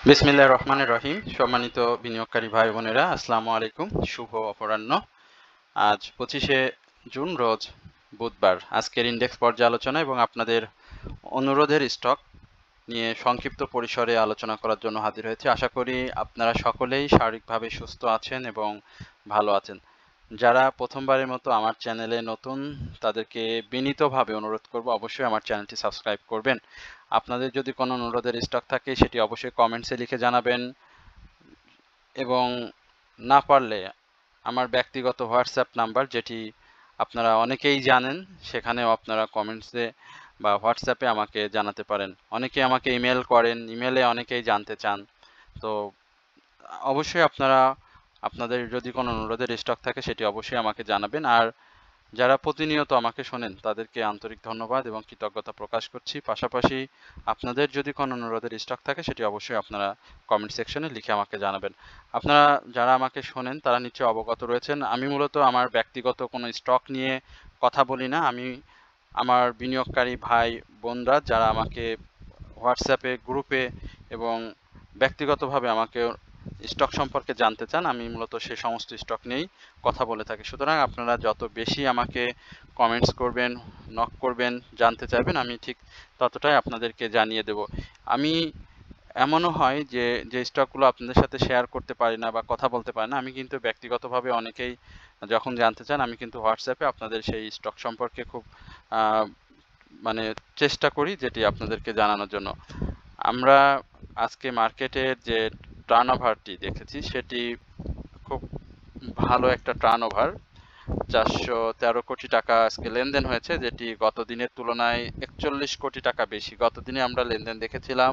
বিসমিল্লাহির রহমানির রহিম। সম্মানিত বিনিয়োগকারী ভাই বোনেরা, আসসালামু আলাইকুম। শুভ অপরাহ্ন। আজ 25শে জুন, রোজ বুধবার। আজকের ইন্ডেক্স পর্যালোচনা এবং আপনাদের অনুরোধের স্টক নিয়ে সংক্ষিপ্ত পরিসরে আলোচনা করার জন্য হাজির হয়েছে। আশা করি আপনারা সকলেই শারীরিকভাবে সুস্থ আছেন এবং ভালো আছেন। যারা প্রথমবারের মতো আমার চ্যানেলে নতুন, তাদেরকে বিনীতভাবে অনুরোধ করব অবশ্যই আমার চ্যানেলটি সাবস্ক্রাইব করবেন। আপনাদের যদি কোনো অনুরোধের স্টক থাকে সেটি অবশ্যই কমেন্টসে লিখে জানাবেন, এবং না পারলে আমার ব্যক্তিগত হোয়াটসঅ্যাপ নাম্বার, যেটি আপনারা অনেকেই জানেন, সেখানেও আপনারা কমেন্টসে বা হোয়াটসঅ্যাপে আমাকে জানাতে পারেন। অনেকে আমাকে ইমেল করেন, ইমেলে অনেকেই জানতে চান। তো অবশ্যই আপনারা আপনাদের যদি কোনো অনুরোধের স্টক থাকে সেটি অবশ্যই আমাকে জানাবেন। আর যারা প্রতিনিয়ত আমাকে শোনেন তাদেরকে আন্তরিক ধন্যবাদ এবং কৃতজ্ঞতা প্রকাশ করছি। পাশাপাশি আপনাদের যদি কোনো অনুরোধের স্টক থাকে সেটি অবশ্যই আপনারা কমেন্ট সেকশনে লিখে আমাকে জানাবেন। আপনারা যারা আমাকে শোনেন তারা নিশ্চয়ই অবগত রয়েছেন, আমি মূলত আমার ব্যক্তিগত কোনো স্টক নিয়ে কথা বলি না। আমি আমার বিনিয়োগকারী ভাই বোনরা যারা আমাকে হোয়াটসঅ্যাপে, গ্রুপে এবং ব্যক্তিগতভাবে আমাকে স্টক সম্পর্কে জানতে চান, আমি মূলত সে সমস্ত স্টক নিয়েই কথা বলে থাকি। সুতরাং আপনারা যত বেশি আমাকে কমেন্টস করবেন, নক করবেন, জানতে চাইবেন, আমি ঠিক ততটাই আপনাদেরকে জানিয়ে দেব। আমি এমনও হয় যে যে স্টকগুলো আপনাদের সাথে শেয়ার করতে পারি না বা কথা বলতে পারি না, আমি কিন্তু ব্যক্তিগতভাবে অনেকেই যখন জানতে চান আমি কিন্তু হোয়াটসঅ্যাপে আপনাদের সেই স্টক সম্পর্কে খুব মানে চেষ্টা করি যেটি আপনাদেরকে জানানোর জন্য। আমরা আজকে মার্কেটের যে টার্নওভারটি দেখেছি সেটি খুব ভালো একটা টার্নওভার। 413 কোটি টাকা আজকে লেনদেন হয়েছে, যেটি গত দিনের তুলনায় 41 কোটি টাকা বেশি। গত দিনে আমরা লেনদেন দেখেছিলাম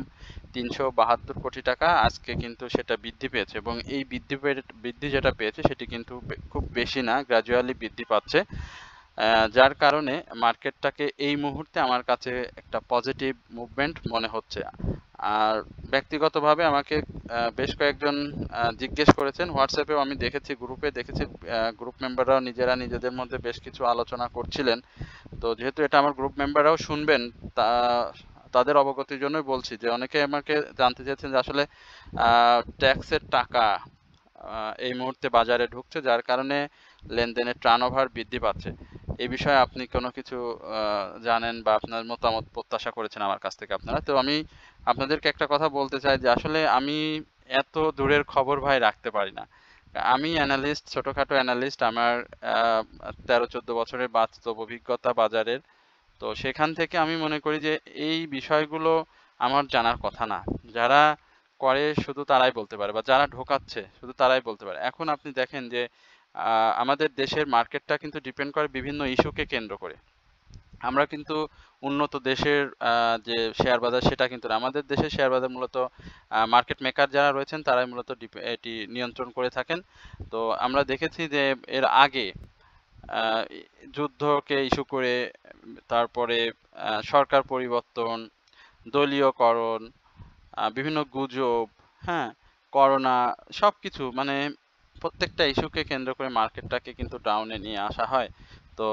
372 কোটি টাকা, আজকে কিন্তু সেটা বৃদ্ধি পেয়েছে এবং এই বৃদ্ধি যেটা পেয়েছে সেটি কিন্তু খুব বেশি না, গ্র্যাজুয়ালি বৃদ্ধি পাচ্ছে। যার কারণে মার্কেটটাকে এই মুহূর্তে আমার কাছে একটা পজিটিভ মুভমেন্ট মনে হচ্ছে। আর ব্যক্তিগতভাবে আমাকে বেশ কয়েকজন জিজ্ঞেস করেছেন, হোয়াটসঅ্যাপেও আমি দেখেছি, গ্রুপে দেখেছি, গ্রুপ মেম্বাররাও নিজেরা নিজেদের মধ্যে বেশ কিছু আলোচনা করছিলেন। তো যেহেতু এটা আমার গ্রুপ মেম্বাররাও শুনবেন, তা তাদের অবগতির জন্যই বলছি যে অনেকে আমাকে জানতে চেয়েছেন যে আসলে ট্যাক্সের টাকা এই মুহূর্তে বাজারে ঢুকছে, যার কারণে লেনদেনের টার্নওভার বৃদ্ধি পাচ্ছে। এই বিষয়ে আপনি কোনো কিছু জানেন বা আপনার মতামত প্রত্যাশা করেছেন আমার কাছ থেকে আপনারা। তো আমি আপনাদেরকে একটা কথা বলতে চাই যে আসলে আমি এত দূরের খবর ভাই রাখতে পারি না। আমি অ্যানালিস্ট, ছোটখাটো অ্যানালিস্ট। আমার 13-14 বছরের বাস্তব অভিজ্ঞতা বাজারের। তো সেখান থেকে আমি মনে করি যে এই বিষয়গুলো আমার জানার কথা না। যারা করে শুধু তারাই বলতে পারে, বা যারা ঢোকাচ্ছে শুধু তারাই বলতে পারে। এখন আপনি দেখেন যে আমাদের দেশের মার্কেটটা কিন্তু ডিপেন্ড করে বিভিন্ন ইস্যুকে কেন্দ্র করে। আমরা কিন্তু উন্নত দেশের যে শেয়ার বাজার সেটা কিন্তু না। আমাদের দেশের শেয়ার বাজার মূলত মার্কেট মেকার যারা রয়েছেন তারাই মূলত এটি নিয়ন্ত্রণ করে থাকেন। তো আমরা দেখেছি যে এর আগে আহ, যুদ্ধকে ইস্যু করে, তারপরে সরকার পরিবর্তন, দলীয়করণ, বিভিন্ন গুজব, হ্যাঁ, করোনা, সবকিছু মানে প্রত্যেকটা ইস্যুকে কেন্দ্র করে মার্কেটটাকে কিন্তু ডাউনে নিয়ে আসা হয়। তো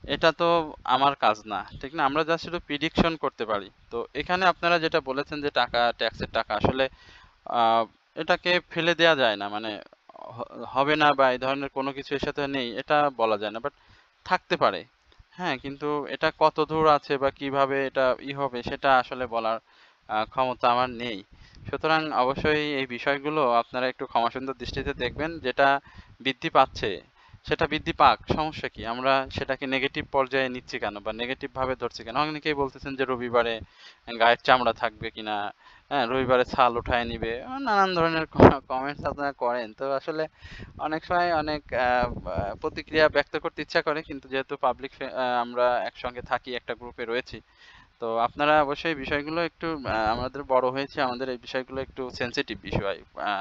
এটা তো আমার কাজ না, ঠিক না? আমরা যা শুধু প্রিডিকশন করতে পারি। তো এখানে আপনারা যেটা বলেছেন যে টাকা, ট্যাক্সের টাকা, আসলে আহ, এটাকে ফেলে দেয়া যায় না, মানে হবে না বা এই ধরনের কোনো কিছু এর সাথে নেই এটা বলা যায় না, বাট থাকতে পারে। হ্যাঁ, কিন্তু এটা কত দূর আছে বা কিভাবে এটা হবে সেটা আসলে বলার ক্ষমতা আমার নেই। সুতরাং অবশ্যই এই বিষয়গুলো আপনারা একটু ক্ষমাসুন্দর দৃষ্টিতে দেখবেন। যেটা বৃদ্ধি পাচ্ছে সেটা বৃদ্ধি পাক, সমস্যা কি? আমরা সেটাকে নেগেটিভ পর্যায়ে নিচ্ছি কেন বা নেগেটিভ ভাবে ধরছি কেন? অনেকেই বলতেছেন যে রবিবারে গায়ের চামড়া থাকবে কিনা, হ্যাঁ, রবিবারে ছাল উঠায় নিবে, নানান ধরনের কমেন্টস আপনারা করেন। তো আসলে অনেক সময় অনেক প্রতিক্রিয়া ব্যক্ত করতে ইচ্ছা করে, কিন্তু যেহেতু পাবলিক আমরা একসঙ্গে থাকি, একটা গ্রুপে রয়েছি, তো আপনারা অবশ্যই বিষয়গুলো একটু আমাদের বড় হয়েছে, আমাদের এই বিষয়গুলো একটু সেনসিটিভ বিষয়।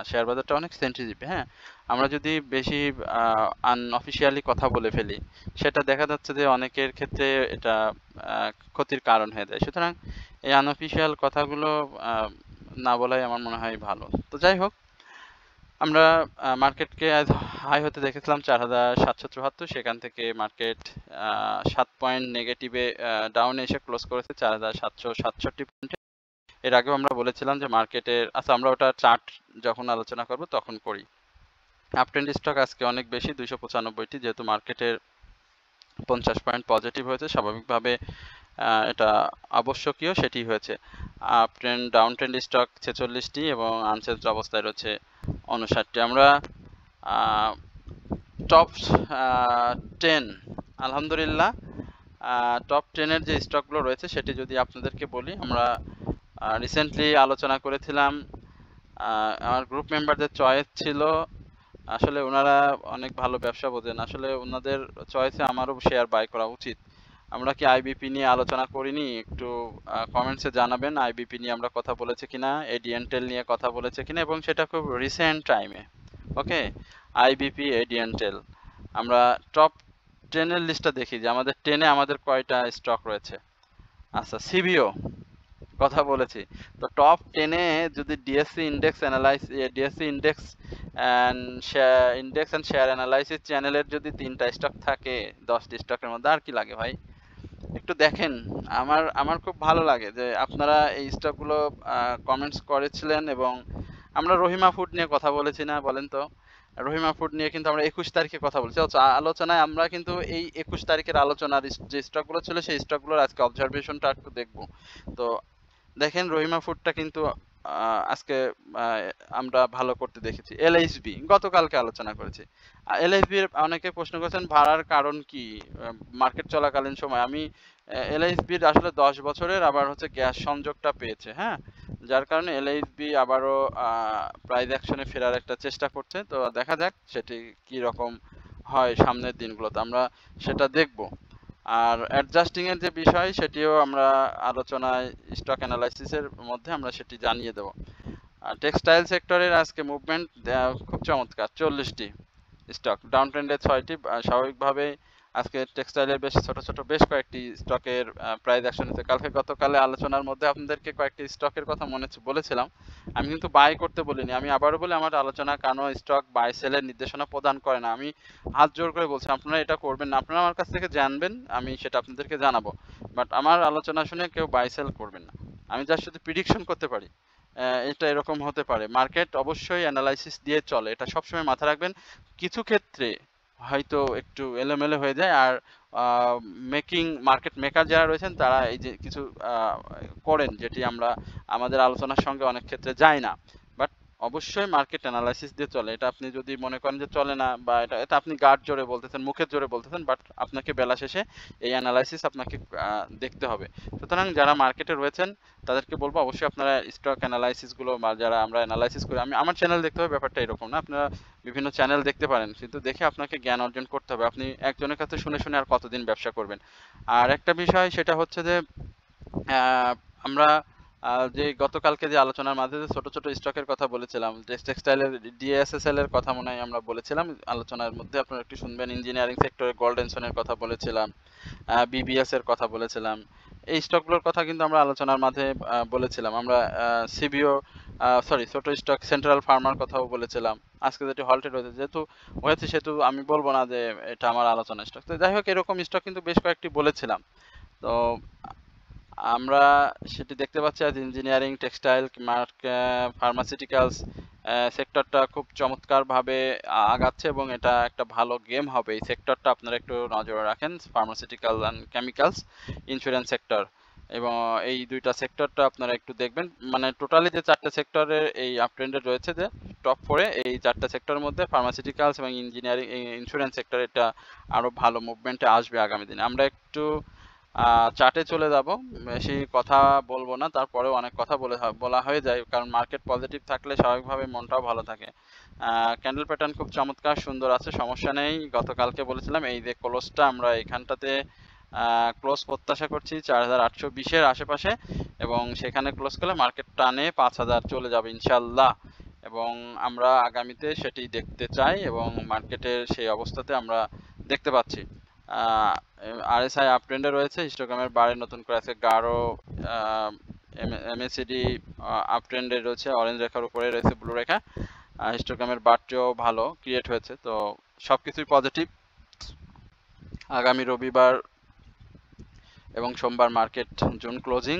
শেয়ার বাজারটা অনেক সেনসিটিভ, হ্যাঁ। আমরা যদি বেশি আনঅফিসিয়ালি কথা বলে ফেলি, সেটা দেখা যাচ্ছে যে অনেকের ক্ষেত্রে এটা ক্ষতির কারণ হয়ে যায়। সুতরাং এই আনঅফিসিয়াল কথাগুলো আহ, না বলাই আমার মনে হয় ভালো। তো যাই হোক, আমরা মার্কেটকে আজ হাই হতে দেখেছিলাম 4774, সেখান থেকে মার্কেট 7 পয়েন্ট নেগেটিভে ডাউনে এসে ক্লোজ করেছে 4767 পয়েন্টে। এর আগেও আমরা বলেছিলাম যে মার্কেটের, আচ্ছা আমরা ওটা চার্ট যখন আলোচনা করব তখন করি। আপ ট্রেন্ড স্টক আজকে অনেক বেশি, 295টি, যেহেতু মার্কেটের 50 পয়েন্ট পজিটিভ হয়েছে, স্বাভাবিকভাবে এটা আবশ্যকীয় সেটি হয়েছে। Up trend down trend stock 46টি এবং আনচেঞ্জড অবস্থায় রয়েছে 59টি। আমরা টপ 10, আলহামদুলিল্লাহ টপ 10-এর যে স্টকগুলো রয়েছে সেটি যদি আপনাদেরকে বলি, আমরা রিসেন্টলি আলোচনা করেছিলাম, আমার গ্রুপ মেম্বারদের চয়েস ছিল, আসলে ওনারা অনেক ভালো ব্যবসা বোঝেন, আসলে ওনাদের চয়েসে আমারও শেয়ার বাই করা উচিত। আমরা কি আইবিপি নিয়ে আলোচনা করিনি? একটু কমেন্টসে জানাবেন আইবিপি নিয়ে আমরা কথা বলেছি কিনা, এডিএনটেল নিয়ে কথা বলেছে কিনা, এবং সেটা খুব রিসেন্ট টাইমে। ওকে, আইবিপি, এডিএনটেল। আমরা টপ 10-এর লিস্টটা দেখি যে আমাদের 10-এ আমাদের কয়টা স্টক রয়েছে। আচ্ছা, সিবিও কথা বলেছি, তো টপ 10-এ যদি DSC index DSC index and share analysis চ্যানেলের যদি 3টা স্টক থাকে 10টি স্টকের মধ্যে, আর কি লাগে ভাই? একটু দেখেন, আমার খুব ভালো লাগে যে আপনারা এই স্টকগুলো কমেন্টস করেছিলেন, এবং আমরা রহিমা ফুড নিয়ে কথা বলেছি না বলেন তো? রহিমা ফুড নিয়ে কিন্তু আমরা 21 তারিখে কথা বলছি। আলোচনায় আমরা কিন্তু এই 21 তারিখের আলোচনার যে স্টকগুলো ছিল সেই স্টকগুলোর আজকে অবজারভেশনটা একটু দেখব। তো দেখেন, রহিমা ফুডটা কিন্তু আজকে আমরা ভালো করতে দেখেছি। এলএইচবি গতকালকে আলোচনা করেছি। এলএইচবি এর অনেকে প্রশ্ন করেছেন ভাড়ার কারণ কি মার্কেট চলাকালীন সময়। আমি এলএইচবির আসলে 10 বছরের আবার হচ্ছে গ্যাস সংযোগটা পেয়েছে, হ্যাঁ, যার কারণে এলএইচবি আবারও প্রাইস অ্যাকশনে ফেরার একটা চেষ্টা করছে। তো দেখা যাক সেটি কি রকম হয় সামনের দিনগুলোতে, আমরা সেটা দেখব। আর অ্যাডজাস্টিং এর যে বিষয় সেটিও আমরা আলোচনায় স্টক অ্যানালাইসিসের মধ্যে আমরা সেটি জানিয়ে দেব। টেক্সটাইল সেক্টরের আজকে মুভমেন্ট খুব চমৎকার, 40টি স্টক, ডাউন ট্রেন্ডে 6টি। স্বাভাবিকভাবে আজকে টেক্সটাইলের বেশ কয়েকটি স্টকের প্রাইস অ্যাকশন হয়েছে। গতকালে আলোচনার মধ্যে আপনাদেরকে কয়েকটি স্টকের কথা বলেছিলাম, আমি কিন্তু বাই করতে বলিনি। আমি আবারও বলি, আমার আলোচনা কোনো স্টক বাই সেলের নির্দেশনা প্রদান করে না। আমি হাত জোর করে বলছি আপনারা এটা করবেন না, আপনারা আমার কাছ থেকে জানবেন, আমি সেটা আপনাদেরকে জানাবো, বাট আমার আলোচনা শুনে কেউ বাই সেল করবেন না। আমি জাস্ট শুধু প্রিডিকশন করতে পারি এটা এরকম হতে পারে। মার্কেট অবশ্যই অ্যানালাইসিস দিয়ে চলে, এটা সবসময় মাথায় রাখবেন। কিছু ক্ষেত্রে হয়তো একটু এলোমেলো হয়ে যায়, আর মার্কেট মেকার যারা রয়েছেন তারা এই যে কিছু করেন যেটি আমরা আমাদের আলোচনার সঙ্গে অনেক ক্ষেত্রে যায় না, বাট অবশ্যই মার্কেট অ্যানালাইসিস দিয়ে চলে। এটা আপনি যদি মনে করেন যে চলে না, বা এটা আপনি গার্ড জোরে বলতেছেন, মুখের জোরে বলতেছেন, বাট আপনাকে বেলা শেষে এই অ্যানালাইসিস আপনাকে দেখতে হবে। সুতরাং যারা মার্কেটে রয়েছেন তাদেরকে বলবো অবশ্যই আপনারা স্টক অ্যানালাইসিসগুলো, বা যারা আমরা অ্যানালাইসিস করি, আমার চ্যানেল দেখতে হবে ব্যাপারটা এরকম না, আপনারা বিভিন্ন চ্যানেল দেখতে পারেন, কিন্তু দেখে আপনাকে জ্ঞান অর্জন করতে হবে। আপনি একজনের কাছে শুনে শুনে আর কতদিন ব্যবসা করবেন? আর একটা বিষয় সেটা হচ্ছে যে আমরা যে গতকালকে যে আলোচনার মাঝে যে ছোট ছোট স্টকের কথা বলেছিলাম, টেক্সটাইলের ডিএসএসএল এর কথা মনে হয় আমরা বলেছিলাম আলোচনার মধ্যে, আপনারা একটু শুনবেন। ইঞ্জিনিয়ারিং সেক্টরে গোল্ডেনসনের কথা বলেছিলাম, বিবিএস এর কথা বলেছিলাম, এই স্টকগুলোর কথা কিন্তু আমরা আলোচনার মাঝে বলেছিলাম। আমরা সিবিও ছোট স্টক সেন্ট্রাল ফার্মার কথাও বলেছিলাম। আজকে যেটি হল্টেড হয়েছে সেহেতু আমি বলবো না যে এটা আমার আলোচনা স্টক। তো যাই হোক, এরকম স্টক কিন্তু বেশ কয়েকটি বলেছিলাম। তো আমরা সেটি দেখতে পাচ্ছি আজ ইঞ্জিনিয়ারিং, টেক্সটাইল, ফার্মাসিউটিক্যালস সেক্টরটা খুব চমৎকারভাবে আগাচ্ছে, এবং এটা একটা ভালো গেম হবে এই সেক্টরটা। আপনারা একটু নজরে রাখেন, pharmaceutical and chemicals, insurance sector, এবং এই দুইটা সেক্টরটা আপনারা একটু দেখবেন। মানে টোটালি যে 4টা সেক্টরের এই আপট্রেন্ডে রয়েছে, যে টপ 4-এ এই 4টা সেক্টরের মধ্যে ফার্মাসিউটিক্যালস এবং ইঞ্জিনিয়ারিং, ইন্স্যুরেন্স সেক্টর, এটা আরো ভালো মুভমেন্টে আসবে আগামী দিনে। আমরা একটু চার্টে চলে যাব, বেশি কথা বলবো না, তারপরেও অনেক কথা বলা হয়ে যায়, কারণ মার্কেট পজিটিভ থাকলে স্বাভাবিকভাবে মনটাও ভালো থাকে। ক্যান্ডেল প্যাটার্ন খুব চমৎকার সুন্দর আছে, সমস্যা নেই। গতকালকে বলেছিলাম এই যে ক্লোজটা আমরা এখানটাতে ক্লোজ প্রত্যাশা করছি 4820-এর আশেপাশে, এবং সেখানে ক্লোজ করলে মার্কেট টানে 5000 চলে যাবে ইনশাল্লাহ, এবং আমরা আগামীতে সেটি দেখতে চাই, এবং মার্কেটের সেই অবস্থাতে আমরা দেখতে পাচ্ছি। আরএসআই আপ ট্রেন্ডে রয়েছে, হিস্টোগ্রামের বারে নতুন করে আছে গাঢ়, এমএসিডি আপ ট্রেন্ডে রয়েছে, অরেঞ্জ রেখার উপরে রয়েছে ব্লু রেখা, হিস্টোগ্রামের বারটিও ভালো ক্রিয়েট হয়েছে। তো সবকিছুই পজিটিভ। আগামী রবিবার এবং সোমবার মার্কেট জুন ক্লোজিং,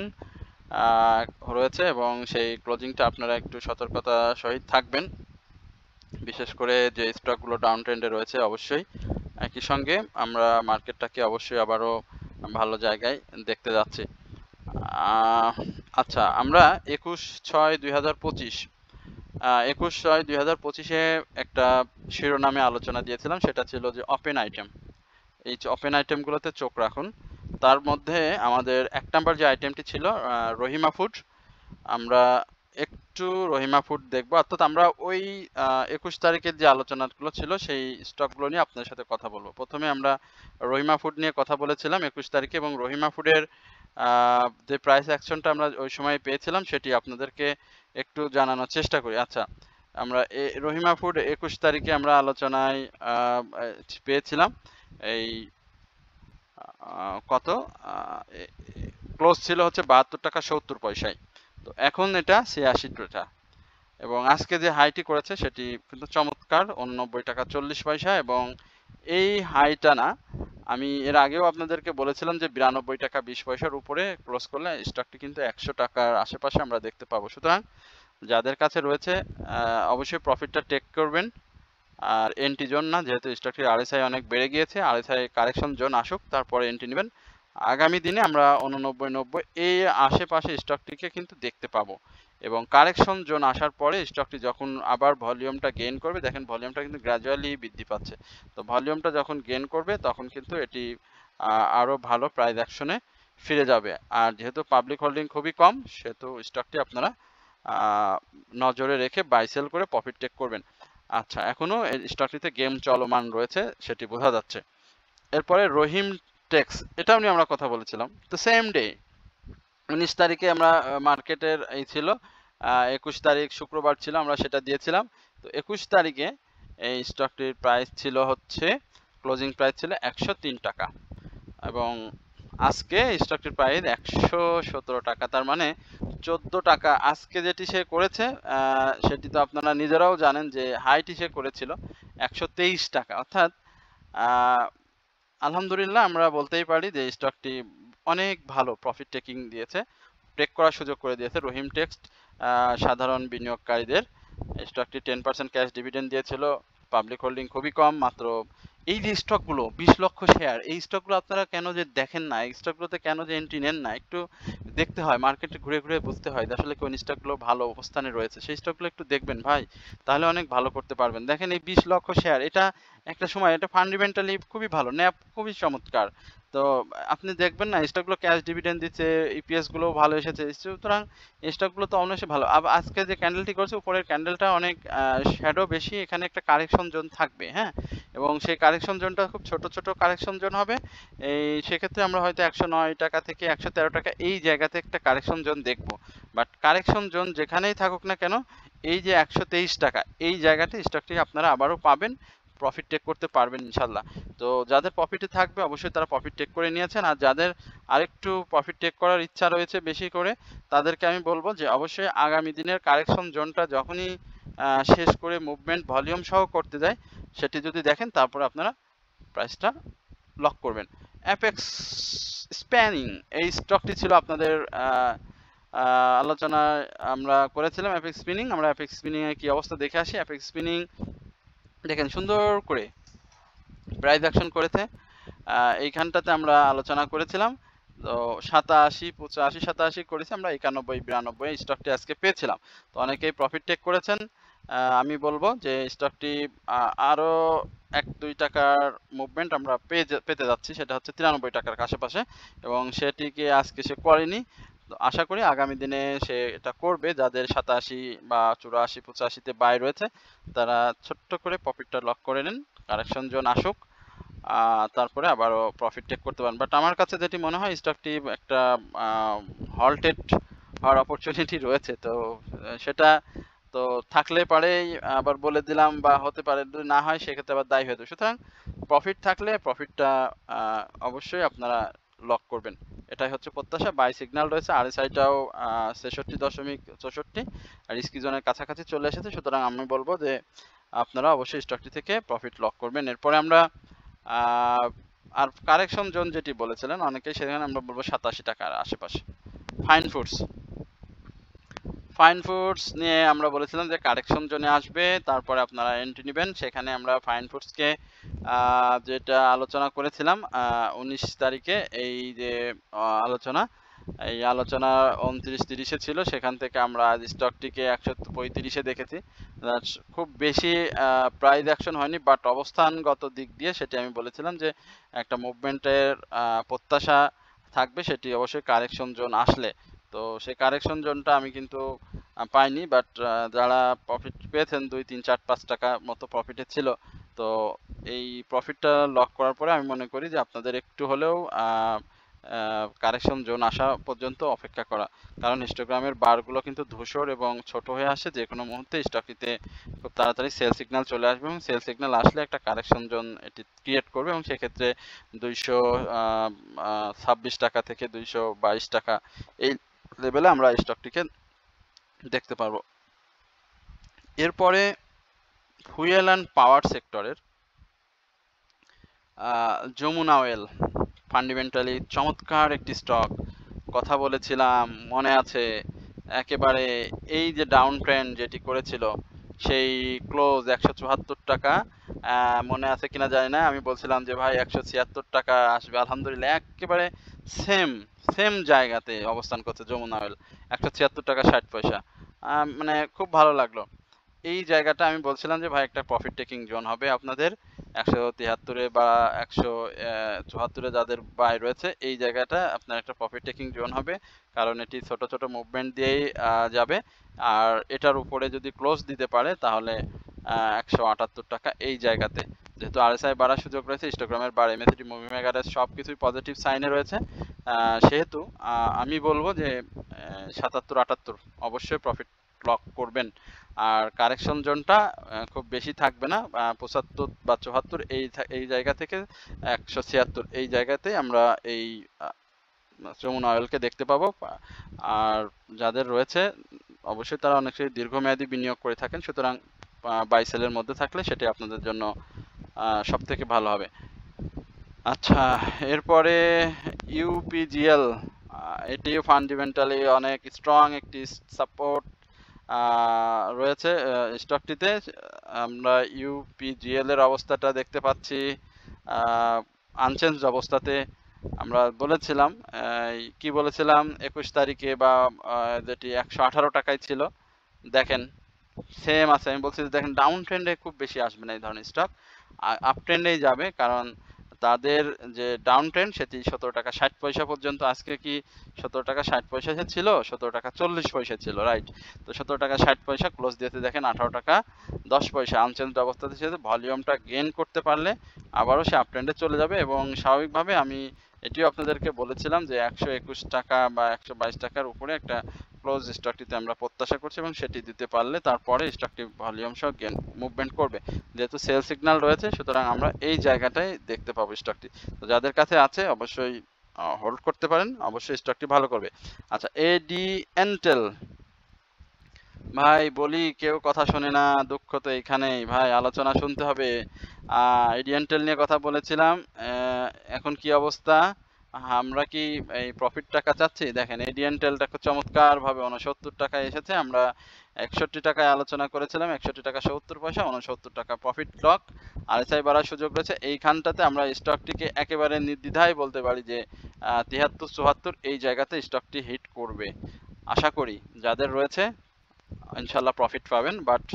রয়েছে এবং সেই ক্লোজিংটা আপনারা একটু সতর্কতা সহিত থাকবেন, বিশেষ করে যে স্টকগুলো ডাউন ট্রেন্ডে রয়েছে অবশ্যই। একই সঙ্গে আমরা মার্কেটটাকে অবশ্যই আবারও ভালো জায়গায় দেখতে যাচ্ছি। আচ্ছা, আমরা 21/6/2025 21/6/2025-এ একটা শিরোনামে আলোচনা দিয়েছিলাম, সেটা ছিল যে ওপেন আইটেম। এই ওপেন আইটেমগুলোতে চোখ রাখুন। তার মধ্যে আমাদের 1 নাম্বার যে আইটেমটি ছিল রহিমা ফুড, আমরা একটু রহিমা ফুড দেখবো। অর্থাৎ আমরা ওই 21 তারিখের যে আলোচনাগুলো ছিল সেই স্টকগুলো নিয়ে আপনাদের সাথে কথা বলবো। প্রথমে আমরা রহিমা ফুড নিয়ে কথা বলেছিলাম 21 তারিখে, এবং রহিমা ফুডের যে প্রাইস অ্যাকশনটা আমরা ওই সময় পেয়েছিলাম সেটি আপনাদেরকে একটু জানানোর চেষ্টা করি। আচ্ছা, আমরা রহিমা ফুড 21 তারিখে আমরা আলোচনায় পেয়েছিলাম এই কত, ক্লোজ ছিল হচ্ছে 72 টাকা 70 পয়সায়। তো এখন এটা 86 টাকা, এবং আজকে যে হাইটি করেছে সেটি কিন্তু চমৎকার 89 টাকা 40 পয়সা। এবং এই হাইটা না, আমি এর আগেও আপনাদেরকে বলেছিলাম যে 92 টাকা 20 পয়সার উপরে ক্লোজ করলে স্টকটি কিন্তু 100 টাকার আশেপাশে আমরা দেখতে পাবো। সুতরাং যাদের কাছে রয়েছে অবশ্যই প্রফিটটা টেক করবেন। আর এন্ট্রি জোন না, যেহেতু স্টকটির আরএসআই অনেক বেড়ে গিয়েছে, আরএসআই কারেকশন জোন আসুক তারপরে এন্ট্রি নেবেন। আগামী দিনে আমরা 89 90 এই আশেপাশে স্টকটিকে কিন্তু দেখতে পাবো, এবং কারেকশন জোন আসার পরে স্টকটি যখন আবার ভলিউমটা গেইন করবে, দেখেন ভলিউমটা কিন্তু গ্র্যাজুয়ালি বৃদ্ধি পাচ্ছে। তো ভলিউমটা যখন গেইন করবে তখন কিন্তু এটি আরো ভালো প্রাইস অ্যাকশনে ফিরে যাবে। আর যেহেতু পাবলিক হোল্ডিং খুবই কম, সেহেতু স্টকটি আপনারা নজরে রেখে বাই সেল করে প্রফিট টেক করবেন। আচ্ছা, এখনো স্টকটিতে গেম চলমান রয়েছে সেটি বোঝা যাচ্ছে। এরপরে রহিম টেক্স, এটাও নিয়ে আমরা কথা বলেছিলাম। তো সেম ডে 19 তারিখে আমরা মার্কেটের এই ছিল 21 তারিখ শুক্রবার ছিল, আমরা সেটা দিয়েছিলাম। তো 21 তারিখে এই স্টকটির প্রাইস ছিল হচ্ছে, ক্লোজিং প্রাইস ছিল 103 টাকা, এবং আজকে স্টকটির প্রাইস 117 টাকা। তার মানে 14 টাকা আজকে যেটি সে করেছে, সেটি তো আপনারা নিজেরাও জানেন যে হাইটি সে করেছিল 123 টাকা। অর্থাৎ আলহামদুলিল্লাহ আমরা বলতেই পারি যে স্টকটি অনেক ভালো প্রফিট টেকিং দিয়েছে, টেক করার সুযোগ করে দিয়েছে রহিম টেক্সট সাধারণ বিনিয়োগকারীদের। স্টকটি 10% ক্যাশ ডিভিডেন্ড দিয়েছিল, পাবলিক হোল্ডিং খুবই কম, মাত্র এই যে স্টকগুলো 20 লক্ষ শেয়ার, এই স্টকগুলো আপনারা কেন যে দেখেন না, এই স্টকগুলোতে কেন যে এন্ট্রি নেন না, একটু দেখতে হয়, মার্কেটে ঘুরে ঘুরে বুঝতে হয় যে আসলে কোন স্টকগুলো ভালো অবস্থানে রয়েছে, সেই স্টকগুলো একটু দেখবেন ভাই, তাহলে অনেক ভালো করতে পারবেন। দেখেন এই 20 লক্ষ শেয়ার, এটা একটা সময় এটা ফান্ডামেন্টালি খুবই ভালো, ন্যাপ খুবই চমৎকার। তো আপনি দেখবেন না স্টকগুলো ক্যাশ ডিভিডেন্ড দিচ্ছে, ইপিএস গুলো ভালো এসেছে, সুতরাং স্টকগুলো তো অবশ্যই ভালো। আজকে যে ক্যান্ডেলটি করছে উপরের ক্যান্ডেলটা অনেক শ্যাডো বেশি, এখানে একটা কারেকশন জোন থাকবে, হ্যাঁ, এবং সেই কারেকশন জোনটা খুব ছোট ছোট কারেকশন জোন হবে। এই সেক্ষেত্রে আমরা হয়তো 109 টাকা থেকে 113 টাকা এই জায়গাতে একটা কারেকশন জোন দেখব। বাট কারেকশন জোন যেখানেই থাকুক না কেন, এই যে 123 টাকা এই জায়গাতে স্টকটি আপনারা আবারও পাবেন, প্রফিট টেক করতে পারবেন ইনশাল্লাহ। তো যাদের প্রফিটে থাকবে অবশ্যই তারা প্রফিট টেক করে নিয়েছেন, আর যাদের আরেকটু প্রফিট টেক করার ইচ্ছা রয়েছে বেশি করে, তাদেরকে আমি বলবো যে অবশ্যই আগামী দিনের কারেকশন জোনটা যখনই শেষ করে মুভমেন্ট ভলিউম সহ করতে যায়, সেটি যদি দেখেন তারপর আপনারা প্রাইসটা লক করবেন। অ্যাপেক্স স্প্যানিং এই স্টকটি ছিল আপনাদের আলোচনা আমরা করেছিলাম অ্যাপেক্স স্পিনিং। আমরা অ্যাপেক্স স্পিনিং এর কি অবস্থা দেখে আসি। অ্যাপেক্স স্পিনিং দেখেন সুন্দর করে প্রাইস অ্যাকশন করেছে, এইখানটাতে আমরা আলোচনা করেছিলাম। তো 87 85 87 করেছি আমরা, 91 92 স্টকটি আজকে পেয়েছিলাম। তো অনেকেই প্রফিট টেক করেছেন। আমি বলবো যে স্টকটি আরো 1-2 টাকার মুভমেন্ট আমরা পেতে যাচ্ছি, সেটা হচ্ছে 93 টাকার আশেপাশে, এবং সেটিকে আজকে সে করেনি। তো আশা করি আগামী দিনে সে এটা করবে। যাদের 87 বা 84 85-তে বাই রয়েছে তারা ছোট্ট করে প্রফিটটা লক করে নেন, কারেকশন জোন আসুক, তারপরে আবারও প্রফিট টেক করতে পারেন। বাট আমার কাছে যেটি মনে হয় স্টকটি একটা হল্টেড হওয়ার অপরচুনিটি রয়েছে। তো সেটা তো থাকলে পারেই আবার বলে দিলাম, বা হতে পারে যদি না হয় সেক্ষেত্রে আবার দায়ী হয়ে যাবে। সুতরাং প্রফিট থাকলে প্রফিটটা অবশ্যই আপনারা লক করবেন, এটাই হচ্ছে প্রত্যাশা। বাই সিগন্যাল রয়েছে, আরএসআইটাও 66.64 আর রিস্কি জোনের কাছাকাছি চলে এসেছে। সুতরাং আমি বলবো যে আপনারা অবশ্যই স্টকটি থেকে প্রফিট লক করবেন। এরপরে আমরা আর কারেকশন জোন যেটি বলেছিলেন অনেকেই, সেখানে আমরা বলবো 87 টাকার আশেপাশে ফাইন ফুডস নিয়ে আমরা বলেছিলাম যে কারেকশন জোনে আসবে, তারপরে আপনারা এন্ট্রি নেবেন। সেখানে আমরা ফাইন ফুডসকে যেটা আলোচনা করেছিলাম 19 তারিখে, এই যে এই আলোচনা 29-30-এ ছিল, সেখান থেকে আমরা স্টকটিকে 135-এ দেখেছি। খুব বেশি প্রাইস অ্যাকশন হয়নি, বাট অবস্থানগত দিক দিয়ে সেটি আমি বলেছিলাম যে একটা মুভমেন্টের প্রত্যাশা থাকবে, সেটি অবশ্যই কারেকশন জোন আসলে। তো সেই কারেকশন জোনটা আমি কিন্তু পাইনি, বাট যারা প্রফিট পেয়েছেন 2, 3, 4, 5 টাকা মতো প্রফিটে ছিল, তো এই প্রফিটটা লক করার পরে আমি মনে করি যে আপনাদের একটু হলেও কারেকশন জোন আসা পর্যন্ত অপেক্ষা করা, কারণ হিস্টোগ্রামের বারগুলো কিন্তু ধূসর এবং ছোট হয়ে আসে। যে কোনো মুহূর্তে স্টকটিতে খুব তাড়াতাড়ি সেল সিগন্যাল চলে আসবে, এবং সেল সিগন্যাল আসলে একটা কারেকশন জোন এটি ক্রিয়েট করবে, এবং সেক্ষেত্রে 226 টাকা থেকে 222 টাকা এই লেভেলে আমরা স্টকটিকে দেখতে পারবো। এরপরে ফুয়েল অ্যান্ড পাওয়ার সেক্টরের যমুনা অয়েল, ফান্ডামেন্টালি চমৎকার একটি স্টক, কথা বলেছিলাম মনে আছে একেবারে। এই যে ডাউন ট্রেন্ড যেটি করেছিল, সেই ক্লোজ 174 টাকা, মনে আছে কিনা জানি না, আমি বলছিলাম যে ভাই 176 টাকা আসবে। আলহামদুলিল্লাহ একেবারে সেম জায়গাতে অবস্থান করছে যমুনা অয়েল, 176 টাকা 60 পয়সা। মানে খুব ভালো লাগলো এই জায়গাটা। আমি বলছিলাম যে ভাই একটা প্রফিট টেকিং জোন হবে আপনাদের 173-এ বা 174-এ যাদের বাই রয়েছে, এই জায়গাটা আপনার একটা প্রফিট টেকিং জোন হবে, কারণ এটি ছোট ছোট মুভমেন্ট দিয়েই যাবে। আর এটার উপরে যদি ক্লোজ দিতে পারে তাহলে 178 টাকা এই জায়গাতে, যেহেতু আরএসআই বাড়ার সুযোগ রয়েছে, হিস্টোগ্রামের বার, এমএসিডি, মুভি মেকারের সব কিছুই পজিটিভ সাইনে রয়েছে, সেহেতু আমি বলবো যে 77-78 অবশ্যই প্রফিট লক করবেন। আর কারেকশন জোনটা খুব বেশি থাকবে না, 75 বা 74 এই জায়গা থেকে 176 এই জায়গাতে আমরা এই যমুনা অয়েলকে দেখতে পাবো। আর যাদের রয়েছে অবশ্যই তারা অনেকটাই দীর্ঘমেয়াদী বিনিয়োগ করে থাকেন, সুতরাং বাই সেলের মধ্যে থাকলে সেটি আপনাদের জন্য সব থেকে ভালো হবে। আচ্ছা, এরপরে ইউপিজিএল, এটিও ফান্ডামেন্টালি অনেক স্ট্রং একটি সাপোর্ট রয়েছে স্টকটিতে। আমরা ইউপিজিএল এর অবস্থাটা দেখতে পাচ্ছি আনচেঞ্জড অবস্থাতে। আমরা বলেছিলাম কি বলেছিলাম 21 তারিখে, বা যেটি 118 টাকায় ছিল, দেখেন সেম আছে। আমি বলছি দেখেন ডাউন ট্রেন্ডে খুব বেশি আসবে না এই ধরনের স্টক, আপ ট্রেন্ডেই যাবে, কারণ তাদের যে ডাউন ট্রেন্ড সেটি 17 টাকা 60 পয়সা পর্যন্ত। আজকে কি 17 টাকা 60 পয়সা ছিল? 17 টাকা 40 পয়সা ছিল, রাইট? তো 17 টাকা 60 পয়সা ক্লোজ দিয়েছে দেখেন 18 টাকা 10 পয়সা। আনচেঞ্জড অবস্থাতে সাথে ভলিউমটা গেইন করতে পারলে আবারও সে আপ ট্রেন্ডে চলে যাবে, এবং স্বাভাবিকভাবে আমি এটিও আপনাদেরকে বলেছিলাম যে 121 টাকা বা 122 টাকার উপরে একটা ক্লোজ স্টকটিতে আমরা প্রত্যাশা করছি, এবং সেটি দিতে পারলে তারপরে স্টকটি ভলিউম সহ গেইন মুভমেন্ট করবে। যেহেতু সেল সিগন্যাল রয়েছে, সুতরাং আমরা এই জায়গাটায় দেখতে পাবো স্টকটি। তো যাদের কাছে আছে অবশ্যই হোল্ড করতে পারেন, অবশ্যই স্টকটি ভালো করবে। আচ্ছা, এডিএনটেল, ভাই বলি কেউ কথা শোনে না, দুঃখ তো এইখানেই ভাই, আলোচনা শুনতে হবে। এডিএনটেল নিয়ে কথা বলেছিলাম, এখন কি অবস্থা? আমরা কি এই প্রফিট টাকা চাচ্ছি? দেখেন এডিএনটেলটা খুব চমৎকার ভাবে 69 টাকায় এসেছে। আমরা 61 টাকায় আলোচনা করেছিলাম, 61 টাকা 70 পয়সা, 69 টাকা প্রফিট লক। আরএসআই বাড়ার সুযোগ রয়েছে এইখানটাতে। আমরা স্টকটিকে একেবারে নির্দ্বিধায় বলতে পারি যে 73-74 এই জায়গাতে স্টকটি হিট করবে। আশা করি যাদের রয়েছে ইনশাল্লাহ প্রফিট পাবেন, বাট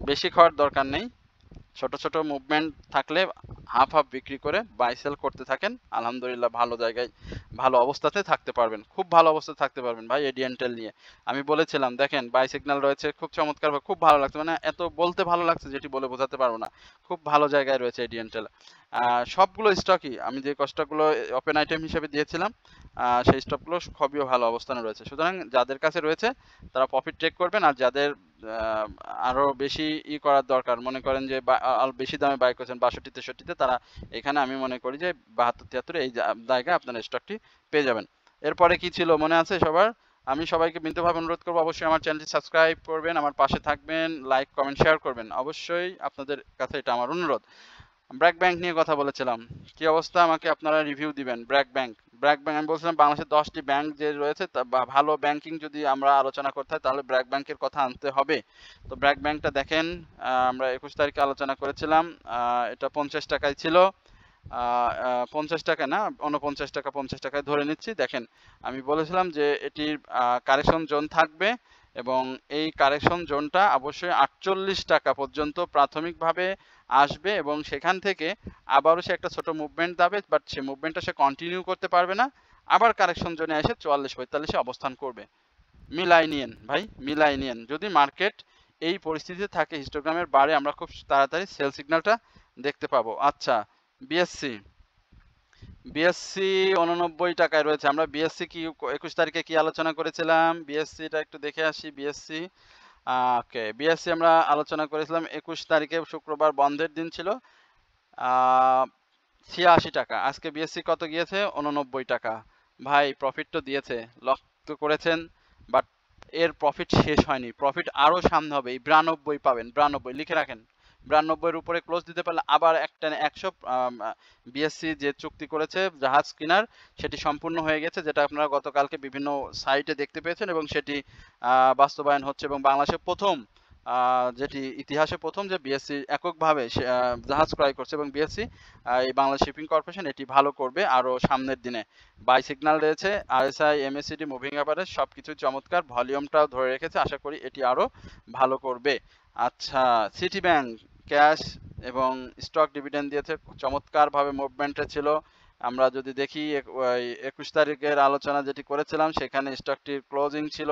বেশি খাওয়ার দরকার নেই। ছোট ছোট মুভমেন্ট থাকলে হাফ হাফ বিক্রি করে বাই সেল করতে থাকেন, আলহামদুলিল্লাহ ভালো জায়গায় ভালো অবস্থাতে থাকতে পারবেন, খুব ভালো অবস্থাতে থাকতে পারবেন ভাই। এডিএনটেল নিয়ে আমি বলেছিলাম দেখেন বাই সিগন্যাল রয়েছে, খুব চমৎকার, খুব ভালো লাগছে, মানে এত বলতে ভালো লাগছে যেটি বলে বোঝাতে পারবো না, খুব ভালো জায়গায় রয়েছে এডিএনটেল। সবগুলো স্টকই আমি যে স্টকগুলো ওপেন আইটেম হিসেবে দিয়েছিলাম, সেই স্টকগুলো খুবই ভালো অবস্থানে রয়েছে। সুতরাং যাদের কাছে রয়েছে তারা প্রফিট টেক করবেন, আর যাদের আরো বেশি করার দরকার, মনে করেন যে বেশি দামে বাই করছেন 62-63-তে, তারা এখানে আমি মনে করি যে 72-73 এই জায়গায় আপনার স্টকটি পেয়ে যাবেন। এরপরে কি ছিল মনে আছে সবার? আমি সবাইকে বিনীতভাবে অনুরোধ করবো অবশ্যই আমার চ্যানেলটি সাবস্ক্রাইব করবেন, আমার পাশে থাকবেন, লাইক কমেন্ট শেয়ার করবেন, অবশ্যই আপনাদের কাছে এটা আমার অনুরোধ। ব্র্যাক ব্যাংক নিয়ে কথা বলেছিলাম, কি অবস্থা আমাকে আপনারা রিভিউ দিবেন। ব্র্যাক ব্যাংক ব্র্যাক ব্যাংক আমি বলছিলাম বাংলাদেশের 10টি ব্যাংক যে রয়েছে বা ভালো ব্যাংকিং যদি আমরা আলোচনা করতে হয় তাহলে ব্র্যাক ব্যাংকের কথা আনতে হবে। তো ব্র্যাক ব্যাংকটা দেখেন, আমরা 21 তারিখে আলোচনা করেছিলাম, এটা 50 টাকায় ছিল। 50 টাকা না, 49 টাকা, 50 টাকায় ধরে নিচ্ছি। দেখেন আমি বলেছিলাম যে এটির কারেকশন জোন থাকবে এবং এই কারেকশন জোনটা অবশ্যই 48 টাকা পর্যন্ত প্রাথমিকভাবে আসবে এবং সেখান থেকে আবারও সে একটা ছোট মুভমেন্ট দেবে, বাট সে মুভমেন্টটা সে কন্টিনিউ করতে পারবে না, আবার কারেকশন জোনে এসে 44-45 অবস্থান করবে। মিলাই নিয়েন ভাই, মিলাই নিয়েন। যদি মার্কেট এই পরিস্থিতিতে থাকে, হিস্টোগ্রামের বারে আমরা খুব তাড়াতাড়ি সেল সিগন্যালটা দেখতে পাবো। আচ্ছা, বিএসসি 89 টাকায় রয়েছে। আমরা বিএসসি কি 21 তারিখে কি আলোচনা করেছিলাম, বিএসসিটা একটু দেখে আসি। বিএসসি ওকে, বিএসসি আমরা আলোচনা করেছিলাম 21 তারিখে, শুক্রবার বন্ধের দিন ছিল, 86 টাকা। আজকে বিএসসি কত গিয়েছে? 89 টাকা। ভাই প্রফিট তো দিয়েছে, লক তো করেছেন, বাট এর প্রফিট শেষ হয়নি, প্রফিট আরো সামনে হবে। এই 92 পাবেন, 92 লিখে রাখেন। 92-এর উপরে ক্লোজ দিতে পারলে আবার একটা 100 বিএসসি যে চুক্তি করেছে জাহাজ কেনার, সেটি সম্পূর্ণ হয়ে গেছে, যেটা আপনারা গতকালকে বিভিন্ন সাইটে দেখতে পেয়েছেন এবং সেটি বাস্তবায়ন হচ্ছে এবং বাংলাদেশের প্রথম যেটি ইতিহাসে প্রথম যে বিএসসি এককভাবে জাহাজ ক্রয় করছে এবং বিএসসি এই বাংলাদেশ শিপিং কর্পোরেশন এটি ভালো করবে আরো সামনের দিনে। বাই সিগন্যাল রয়েছে, আরএসআই, এমএসিডি, মুভিং অ্যাভারেজ সবকিছু চমৎকার, ভলিউমটাও ধরে রেখেছে, আশা করি এটি আরো ভালো করবে। আচ্ছা, সিটি ব্যাংক ক্যাশ এবং স্টক ডিভিডেন্ড দিয়েছে, চমৎকারভাবে মুভমেন্টে ছিল। আমরা যদি দেখি 21 তারিখের আলোচনা যেটি করেছিলাম সেখানে স্টকটির ক্লোজিং ছিল,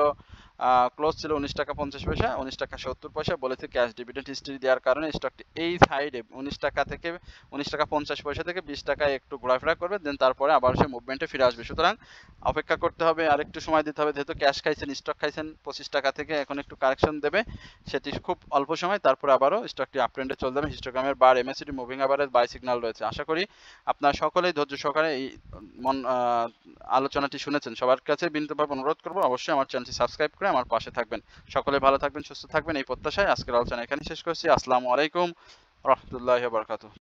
ক্লোজ ছিল 19 টাকা 50 পয়সা, 19 টাকা 70 পয়সা। বলেছে ক্যাশ ডিভিডেন্ড হিস্ট্রি দেওয়ার কারণে স্টকটি এই সাইডে 19 টাকা থেকে 19 টাকা 50 পয়সা থেকে 20 টাকায় একটু ঘোরাফেরা করবে, দেন তারপরে আবার সে মুভমেন্টে ফিরে আসবে। সুতরাং অপেক্ষা করতে হবে, আর একটু সময় দিতে হবে, যেহেতু ক্যাশ খাইছেন, স্টক খাইছেন 25 টাকা থেকে, এখন একটু কারেকশন দেবে, সেটি খুব অল্প সময়, তারপরে আবারও স্টকটি আপ ট্রেন্ডে চলে যাবে। হিস্টোগ্রামের bar, MACD, moving average, buy signal রয়েছে। আশা করি আপনারা সকলেই ধৈর্য সহকারে এই আলোচনাটি শুনেছেন। সবার কাছে বিনীতভাবে অনুরোধ করবো অবশ্যই আমার চ্যানেলটি সাবস্ক্রাইব করে আমার পাশে থাকবেন। সকলে ভালো থাকবেন, সুস্থ থাকবেন, এই প্রত্যাশায় আজকের আলোচনা এখানে শেষ করছি। আসসালামু আলাইকুম রহমতুল্লাহি ওয়া বারাকাতুহু।